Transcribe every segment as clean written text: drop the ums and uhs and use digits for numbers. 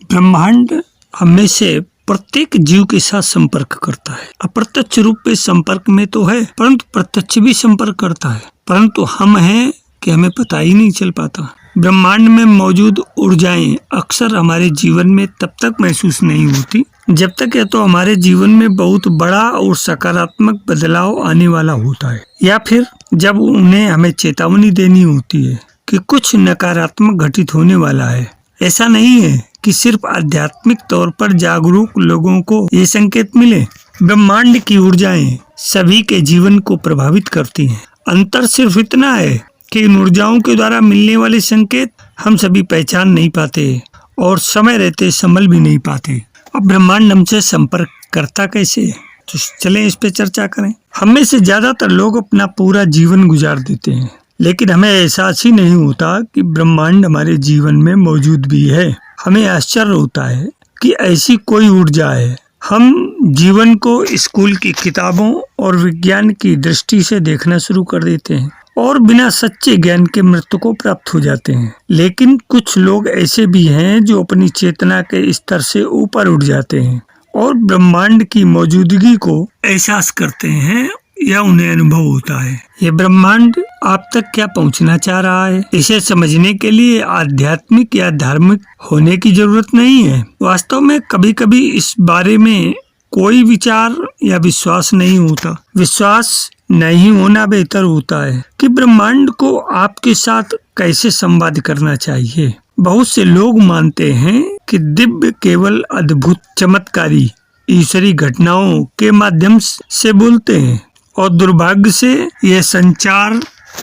ब्रह्मांड हमें से प्रत्येक जीव के साथ संपर्क करता है। अप्रत्यक्ष रूप में संपर्क में तो है, परंतु प्रत्यक्ष भी संपर्क करता है, परंतु हम हैं कि हमें पता ही नहीं चल पाता। ब्रह्मांड में मौजूद ऊर्जाएं अक्सर हमारे जीवन में तब तक महसूस नहीं होती जब तक या तो हमारे जीवन में बहुत बड़ा और सकारात्मक बदलाव आने वाला होता है, या फिर जब उन्हें हमें चेतावनी देनी होती है कि कुछ नकारात्मक घटित होने वाला है। ऐसा नहीं है कि सिर्फ आध्यात्मिक तौर पर जागरूक लोगों को ये संकेत मिले। ब्रह्मांड की ऊर्जाएं सभी के जीवन को प्रभावित करती हैं। अंतर सिर्फ इतना है कि इन ऊर्जाओं के द्वारा मिलने वाले संकेत हम सभी पहचान नहीं पाते और समय रहते संभल भी नहीं पाते। अब ब्रह्मांड हमसे संपर्क करता कैसे है, तो चलें इस पे चर्चा करें। हम में से ज्यादातर लोग अपना पूरा जीवन गुजार देते हैं, लेकिन हमें एहसास ही नहीं होता कि ब्रह्मांड हमारे जीवन में मौजूद भी है। हमें आश्चर्य होता है कि ऐसी कोई ऊर्जा है। हम जीवन को स्कूल की किताबों और विज्ञान की दृष्टि से देखना शुरू कर देते हैं और बिना सच्चे ज्ञान के मृत्यु को प्राप्त हो जाते हैं। लेकिन कुछ लोग ऐसे भी हैं जो अपनी चेतना के स्तर से ऊपर उठ जाते हैं और ब्रह्मांड की मौजूदगी को एहसास करते हैं या उन्हें अनुभव होता है। ये ब्रह्मांड आप तक क्या पहुंचना चाह रहा है, इसे समझने के लिए आध्यात्मिक या धार्मिक होने की जरूरत नहीं है। वास्तव में कभी कभी इस बारे में कोई विचार या विश्वास नहीं होता। विश्वास नहीं होना बेहतर होता है कि ब्रह्मांड को आपके साथ कैसे संवाद करना चाहिए। बहुत से लोग मानते हैं कि दिव्य केवल अद्भुत चमत्कारी ईश्वरी घटनाओं के माध्यम से बोलते हैं और दुर्भाग्य से यह संचार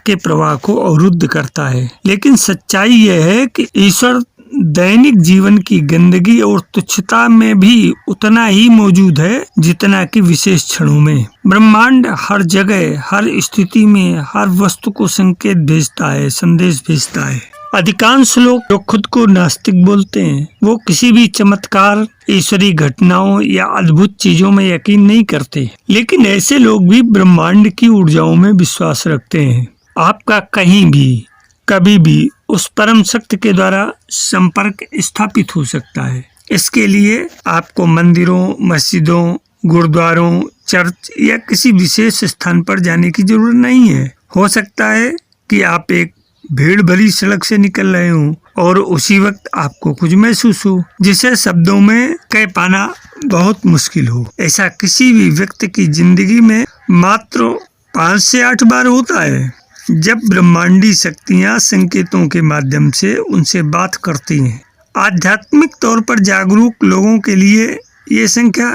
के प्रवाह को अवरुद्ध करता है। लेकिन सच्चाई यह है कि ईश्वर दैनिक जीवन की गंदगी और तुच्छता में भी उतना ही मौजूद है जितना कि विशेष क्षणों में। ब्रह्मांड हर जगह, हर स्थिति में, हर वस्तु को संकेत भेजता है, संदेश भेजता है। अधिकांश लोग जो खुद को नास्तिक बोलते हैं, वो किसी भी चमत्कार, ईश्वरी घटनाओं या अद्भुत चीजों में यकीन नहीं करते। लेकिन ऐसे लोग भी ब्रह्मांड की ऊर्जाओं में विश्वास रखते हैं। आपका कहीं भी, कभी भी उस परम शक्ति के द्वारा संपर्क स्थापित हो सकता है। इसके लिए आपको मंदिरों, मस्जिदों, गुरुद्वारों, चर्च या किसी विशेष स्थान पर जाने की जरूरत नहीं है। हो सकता है कि आप एक भीड़ भरी सड़क से निकल रहे हो और उसी वक्त आपको कुछ महसूस हो जिसे शब्दों में कह पाना बहुत मुश्किल हो। ऐसा किसी भी व्यक्ति की जिंदगी में मात्र 5 से 8 बार होता है जब ब्रह्मांडी शक्तियां संकेतों के माध्यम से उनसे बात करती हैं। आध्यात्मिक तौर पर जागरूक लोगों के लिए ये संख्या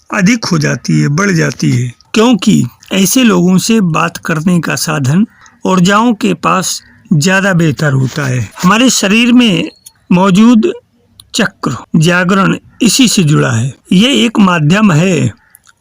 अधिक हो जाती है, बढ़ जाती है, क्योंकि ऐसे लोगों से बात करने का साधन ऊर्जाओं के पास ज्यादा बेहतर होता है। हमारे शरीर में मौजूद चक्र, जागरण इसी से जुड़ा है। ये एक माध्यम है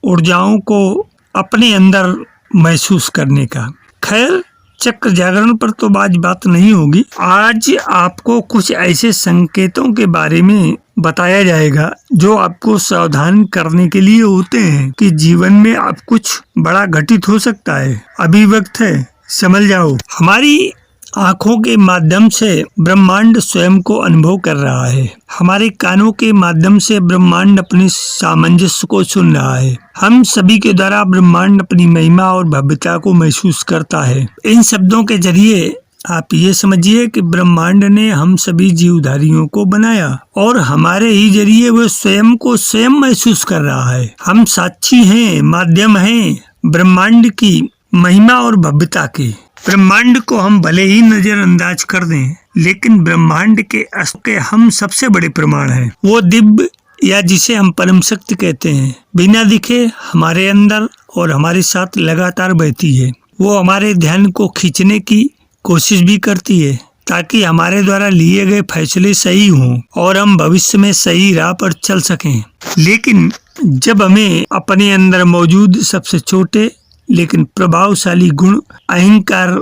ऊर्जाओं को अपने अंदर महसूस करने का। खैर, चक्र जागरण पर तो आज बात नहीं होगी। आज आपको कुछ ऐसे संकेतों के बारे में बताया जाएगा जो आपको सावधान करने के लिए होते हैं कि जीवन में अब कुछ बड़ा घटित हो सकता है। अभी वक्त है, समझ जाओ। हमारी आँखों के माध्यम से ब्रह्मांड स्वयं को अनुभव कर रहा है। हमारे कानों के माध्यम से ब्रह्मांड अपने सामंजस्य को सुन रहा है। हम सभी के द्वारा ब्रह्मांड अपनी महिमा और भव्यता को महसूस करता है। इन शब्दों के जरिए आप ये समझिए कि ब्रह्मांड ने हम सभी जीवधारियों को बनाया और हमारे ही जरिए वह स्वयं को स्वयं महसूस कर रहा है। हम साक्षी हैं, माध्यम हैं ब्रह्मांड की महिमा और भव्यता के। ब्रह्मांड को हम भले ही नजरअंदाज कर दें, लेकिन ब्रह्मांड के अस्तित्व के हम सबसे बड़े प्रमाण हैं। वो दिव्य या जिसे हम परम शक्ति कहते हैं, बिना दिखे हमारे अंदर और हमारे साथ लगातार बहती है। वो हमारे ध्यान को खींचने की कोशिश भी करती है ताकि हमारे द्वारा लिए गए फैसले सही हों और हम भविष्य में सही राह पर चल सकें। लेकिन जब हमें अपने अंदर मौजूद सबसे छोटे लेकिन प्रभावशाली गुण अहंकार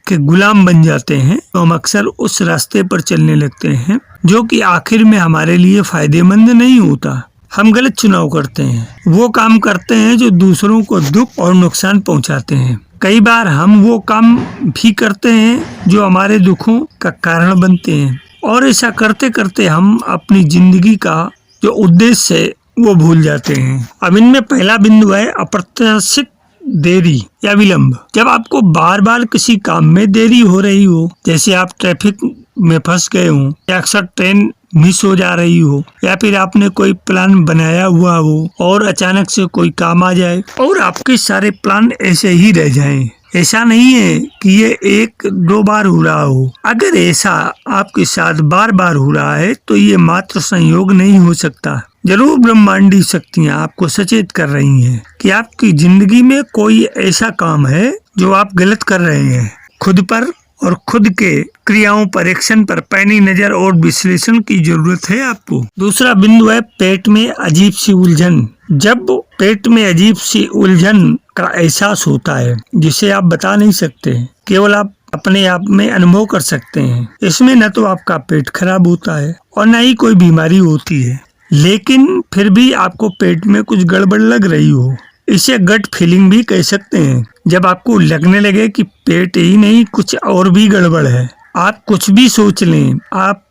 के गुलाम बन जाते हैं, तो हम अक्सर उस रास्ते पर चलने लगते हैं जो कि आखिर में हमारे लिए फायदेमंद नहीं होता। हम गलत चुनाव करते हैं, वो काम करते हैं जो दूसरों को दुख और नुकसान पहुंचाते हैं। कई बार हम वो काम भी करते हैं जो हमारे दुखों का कारण बनते हैं। और ऐसा करते करते हम अपनी जिंदगी का जो उद्देश्य है वो भूल जाते हैं। अब इनमें पहला बिंदु है अप्रत्याशित देरी या विलंब। जब आपको बार बार किसी काम में देरी हो रही हो, जैसे आप ट्रैफिक में फंस गए हो, या अक्सर ट्रेन मिस हो जा रही हो, या फिर आपने कोई प्लान बनाया हुआ हो और अचानक से कोई काम आ जाए और आपके सारे प्लान ऐसे ही रह जाएं। ऐसा नहीं है कि ये एक दो बार हो रहा हो। अगर ऐसा आपके साथ बार बार हो रहा है तो ये मात्र संयोग नहीं हो सकता। जरूर ब्रह्मांडी शक्तियाँ आपको सचेत कर रही हैं कि आपकी जिंदगी में कोई ऐसा काम है जो आप गलत कर रहे हैं। खुद पर और खुद के क्रियाओं पर, एक्शन पर पैनी नजर और विश्लेषण की जरूरत है आपको। दूसरा बिंदु है पेट में अजीब सी उलझन। जब पेट में अजीब सी उलझन का एहसास होता है जिसे आप बता नहीं सकते, केवल आप अपने आप में अनुभव कर सकते हैं, इसमें न तो आपका पेट खराब होता है और न ही कोई बीमारी होती है, लेकिन फिर भी आपको पेट में कुछ गड़बड़ लग रही हो। इसे गट फीलिंग भी कह सकते हैं। जब आपको लगने लगे कि पेट ही नहीं कुछ और भी गड़बड़ है। आप कुछ भी सोच लें, आप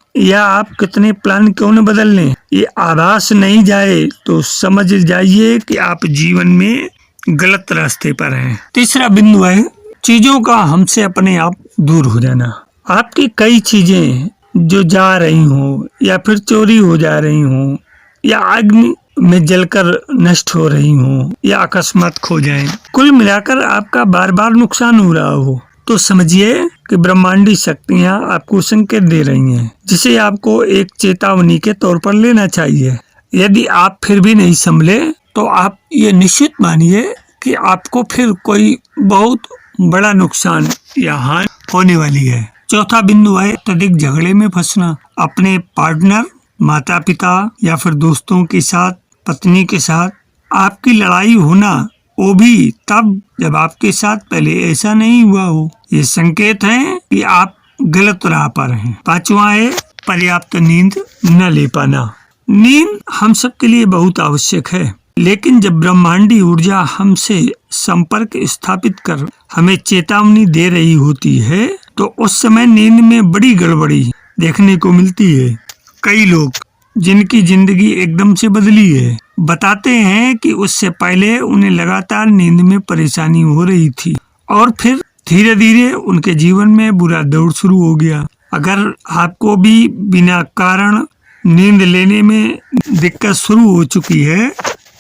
कितने प्लान क्यों न बदल लें, ये आभास नहीं जाए तो समझ जाइए कि आप जीवन में गलत रास्ते पर हैं। तीसरा बिंदु है चीजों का हमसे अपने आप दूर हो जाना। आपकी कई चीजें जो जा रही हो या फिर चोरी हो जा रही हो या अग्नि में जलकर नष्ट हो रही हो या अकस्मात खो जाएं, कुल मिलाकर आपका बार बार नुकसान हो रहा हो, तो समझिए कि ब्रह्मांडी शक्तियाँ आपको संकेत दे रही हैं, जिसे आपको एक चेतावनी के तौर पर लेना चाहिए। यदि आप फिर भी नहीं संभले तो आप ये निश्चित मानिए कि आपको फिर कोई बहुत बड़ा नुकसान या हानि होने वाली है। चौथा बिंदु है अत्यधिक झगड़े में फंसना। अपने पार्टनर, माता पिता या फिर दोस्तों के साथ, पत्नी के साथ आपकी लड़ाई होना, वो भी तब जब आपके साथ पहले ऐसा नहीं हुआ हो। ये संकेत है कि आप गलत राह पर हैं। पांचवा है पर्याप्त नींद न ले पाना। नींद हम सब के लिए बहुत आवश्यक है, लेकिन जब ब्रह्मांडी ऊर्जा हमसे संपर्क स्थापित कर हमें चेतावनी दे रही होती है तो उस समय नींद में बड़ी गड़बड़ी देखने को मिलती है। कई लोग जिनकी जिंदगी एकदम से बदली है बताते हैं कि उससे पहले उन्हें लगातार नींद में परेशानी हो रही थी और फिर धीरे धीरे उनके जीवन में बुरा दौर शुरू हो गया। अगर आपको भी बिना कारण नींद लेने में दिक्कत शुरू हो चुकी है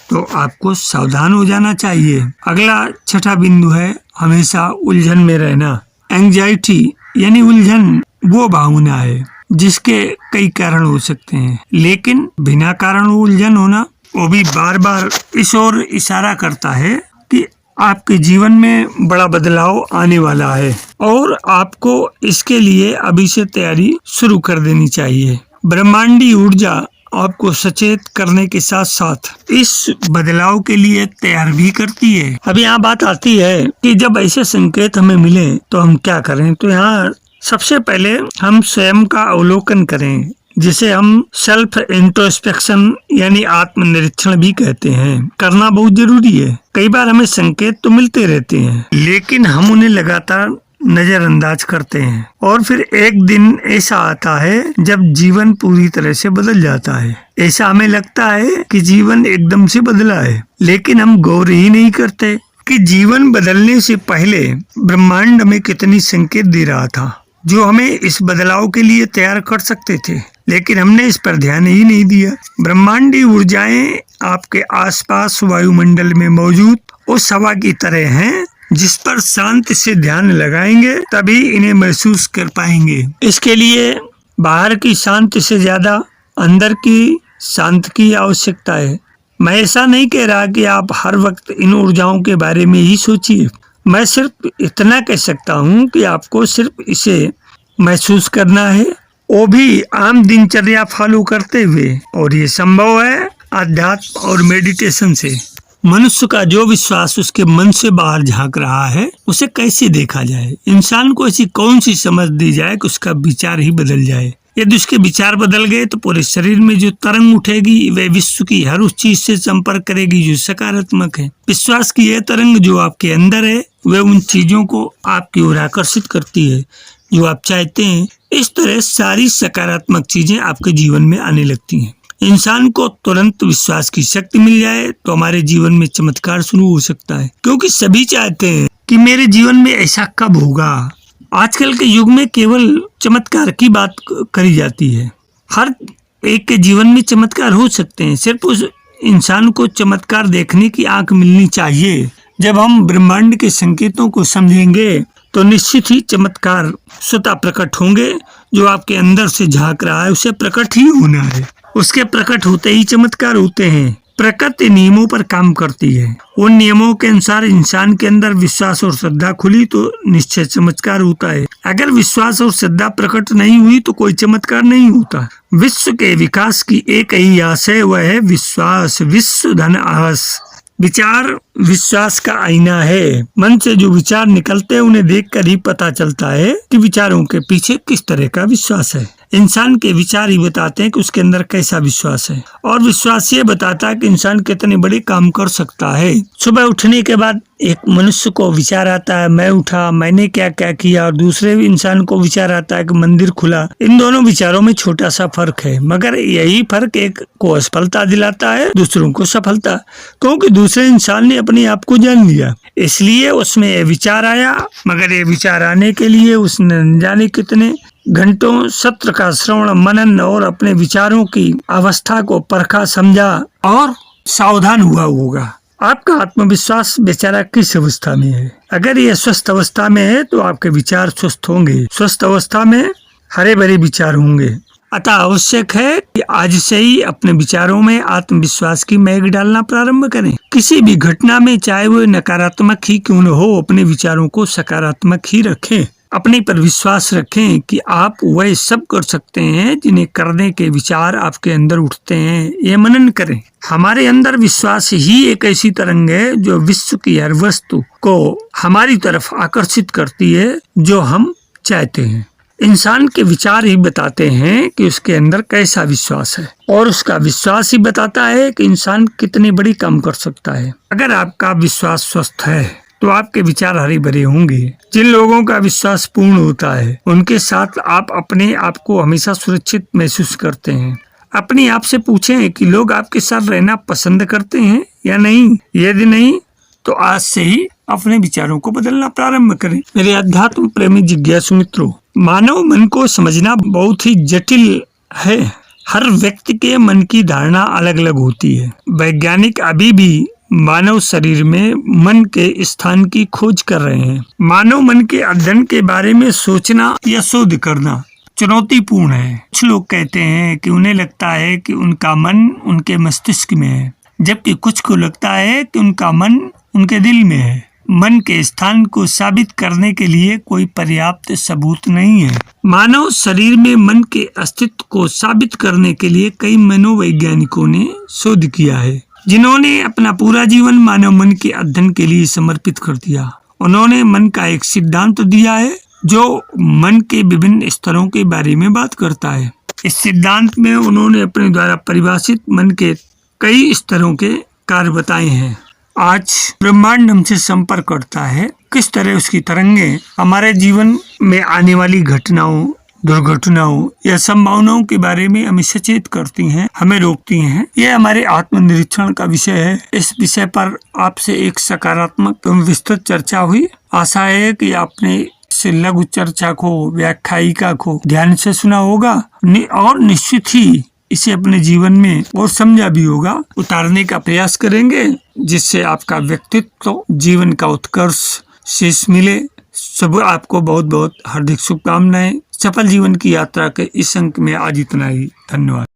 तो आपको सावधान हो जाना चाहिए। अगला छठा बिंदु है हमेशा उलझन में रहना। एंजाइटी यानी उलझन वो भावना है जिसके कई कारण हो सकते हैं, लेकिन बिना कारण उलझन होना वो भी बार बार इस ओर इशारा करता है कि आपके जीवन में बड़ा बदलाव आने वाला है और आपको इसके लिए अभी से तैयारी शुरू कर देनी चाहिए। ब्रह्मांडी ऊर्जा आपको सचेत करने के साथ साथ इस बदलाव के लिए तैयार भी करती है। अब यहाँ बात आती है कि जब ऐसे संकेत हमें मिले तो हम क्या करें। तो यहाँ सबसे पहले हम स्वयं का अवलोकन करें, जिसे हम सेल्फ इंट्रोस्पेक्शन यानी आत्मनिरीक्षण भी कहते हैं, करना बहुत जरूरी है। कई बार हमें संकेत तो मिलते रहते हैं, लेकिन हम उन्हें लगातार नजरअंदाज करते हैं और फिर एक दिन ऐसा आता है जब जीवन पूरी तरह से बदल जाता है। ऐसा हमें लगता है कि जीवन एकदम से बदला है, लेकिन हम गौर ही नहीं करते कि जीवन बदलने से पहले ब्रह्मांड हमें कितनी संकेत दे रहा था जो हमें इस बदलाव के लिए तैयार कर सकते थे, लेकिन हमने इस पर ध्यान ही नहीं दिया। ब्रह्मांडी ऊर्जाएं आपके आसपास वायुमंडल में मौजूद उस हवा की तरह हैं जिस पर शांति से ध्यान लगाएंगे तभी इन्हें महसूस कर पाएंगे। इसके लिए बाहर की शांति से ज्यादा अंदर की शांति की आवश्यकता है। मैं ऐसा नहीं कह रहा कि आप हर वक्त इन ऊर्जाओं के बारे में ही सोचिए। मैं सिर्फ इतना कह सकता हूँ कि आपको सिर्फ इसे महसूस करना है, वो भी आम दिनचर्या फॉलो करते हुए, और ये संभव है अध्यात्म और मेडिटेशन से। मनुष्य का जो विश्वास उसके मन से बाहर झांक रहा है उसे कैसे देखा जाए। इंसान को ऐसी कौन सी समझ दी जाए कि उसका विचार ही बदल जाए। यदि उसके विचार बदल गए तो पूरे शरीर में जो तरंग उठेगी वह विश्व की हर उस चीज से संपर्क करेगी जो सकारात्मक है। विश्वास की यह तरंग जो आपके अंदर है वह उन चीजों को आपकी ओर आकर्षित करती है। जो आप चाहते हैं। इस तरह सारी सकारात्मक चीजें आपके जीवन में आने लगती हैं। इंसान को तुरंत विश्वास की शक्ति मिल जाए तो हमारे जीवन में चमत्कार शुरू हो सकता है, क्योंकि सभी चाहते हैं कि मेरे जीवन में ऐसा कब होगा। आजकल के युग में केवल चमत्कार की बात करी जाती है। हर एक के जीवन में चमत्कार हो सकते हैं, सिर्फ उस इंसान को चमत्कार देखने की आंख मिलनी चाहिए। जब हम ब्रह्मांड के संकेतों को समझेंगे तो निश्चित ही चमत्कार स्वतः प्रकट होंगे। जो आपके अंदर से झांक रहा है उसे प्रकट ही होना है। उसके प्रकट होते ही चमत्कार होते हैं। प्रकृति नियमों पर काम करती है। उन नियमों के अनुसार इंसान के अंदर विश्वास और श्रद्धा खुली तो निश्चय चमत्कार होता है। अगर विश्वास और श्रद्धा प्रकट नहीं हुई तो कोई चमत्कार नहीं होता। विश्व के विकास की एक ही आस है, वह है विश्वास। विश्व धन आस। विचार विश्वास का आईना है। मन से जो विचार निकलते हैं उन्हें देखकर ही पता चलता है कि विचारों के पीछे किस तरह का विश्वास है। इंसान के विचार ही बताते हैं कि उसके अंदर कैसा विश्वास है, और विश्वास ये बताता है कि इंसान कितने बड़े काम कर सकता है। सुबह उठने के बाद एक मनुष्य को विचार आता है मैं उठा, मैंने क्या क्या किया, और दूसरे इंसान को विचार आता है कि मंदिर खुला। इन दोनों विचारों में छोटा सा फर्क है, मगर यही फर्क एक को असफलता दिलाता है, दूसरों को सफलता, क्योंकि दूसरे इंसान ने अपने आप को जान लिया, इसलिए उसमें ये विचार आया। मगर ये विचार आने के लिए उसने न जाने कितने घंटों सत्र का श्रवण मनन और अपने विचारों की अवस्था को परखा, समझा और सावधान हुआ होगा। आपका आत्मविश्वास बेचारा किस अवस्था में है? अगर ये स्वस्थ अवस्था में है तो आपके विचार स्वस्थ होंगे। स्वस्थ अवस्था में हरे भरे विचार होंगे। अतः आवश्यक है कि आज से ही अपने विचारों में आत्मविश्वास की महक डालना प्रारंभ करें। किसी भी घटना में चाहे वो नकारात्मक ही क्यों न हो, अपने विचारों को सकारात्मक ही रखें। अपने पर विश्वास रखें कि आप वह सब कर सकते हैं जिन्हें करने के विचार आपके अंदर उठते हैं। ये मनन करें। हमारे अंदर विश्वास ही एक ऐसी तरंग है जो विश्व की हर वस्तु को हमारी तरफ आकर्षित करती है जो हम चाहते हैं। इंसान के विचार ही बताते हैं कि उसके अंदर कैसा विश्वास है, और उसका विश्वास ही बताता है कि इंसान कितने बड़ी काम कर सकता है। अगर आपका विश्वास स्वस्थ है तो आपके विचार हरे भरे होंगे। जिन लोगों का विश्वास पूर्ण होता है उनके साथ आप अपने आप को हमेशा सुरक्षित महसूस करते हैं। अपने आप से पूछें कि लोग आपके साथ रहना पसंद करते हैं या नहीं। यदि नहीं तो आज से ही अपने विचारों को बदलना प्रारंभ करें। मेरे अध्यात्म प्रेमी जिज्ञासु मित्रों, मानव मन को समझना बहुत ही जटिल है। हर व्यक्ति के मन की धारणा अलग अलग होती है। वैज्ञानिक अभी भी मानव शरीर में मन के स्थान की खोज कर रहे हैं। मानव मन के अध्ययन के बारे में सोचना या शोध करना चुनौतीपूर्ण है। कुछ लोग कहते हैं कि उन्हें लगता है कि उनका मन उनके मस्तिष्क में है, जबकि कुछ को लगता है कि उनका मन उनके दिल में है। मन के स्थान को साबित करने के लिए कोई पर्याप्त सबूत नहीं है। मानव शरीर में मन के अस्तित्व को साबित करने के लिए कई मनोवैज्ञानिकों ने शोध किया है, जिन्होंने अपना पूरा जीवन मानव मन के अध्ययन के लिए समर्पित कर दिया। उन्होंने मन का एक सिद्धांत दिया है जो मन के विभिन्न स्तरों के बारे में बात करता है। इस सिद्धांत में उन्होंने अपने द्वारा परिभाषित मन के कई स्तरों के कार्य बताए हैं। आज ब्रह्मांड हमसे संपर्क करता है। किस तरह उसकी तरंगें हमारे जीवन में आने वाली घटनाओं, दुर्घटनाओं या संभावनाओं के बारे में हमें सचेत करती हैं, हमें रोकती हैं। यह हमारे आत्मनिरीक्षण का विषय है। इस विषय पर आपसे एक सकारात्मक एवं विस्तृत चर्चा हुई। आशा है कि आपने इस लघु चर्चा को, व्याख्यायिका को ध्यान से सुना होगा और निश्चित ही इसे अपने जीवन में और समझा भी होगा। उतारने का प्रयास करेंगे जिससे आपका व्यक्तित्व, जीवन का उत्कर्ष शेष मिले। सब आपको बहुत बहुत हार्दिक शुभकामनाएं। सफल जीवन की यात्रा के इस अंक में आज इतना ही। धन्यवाद।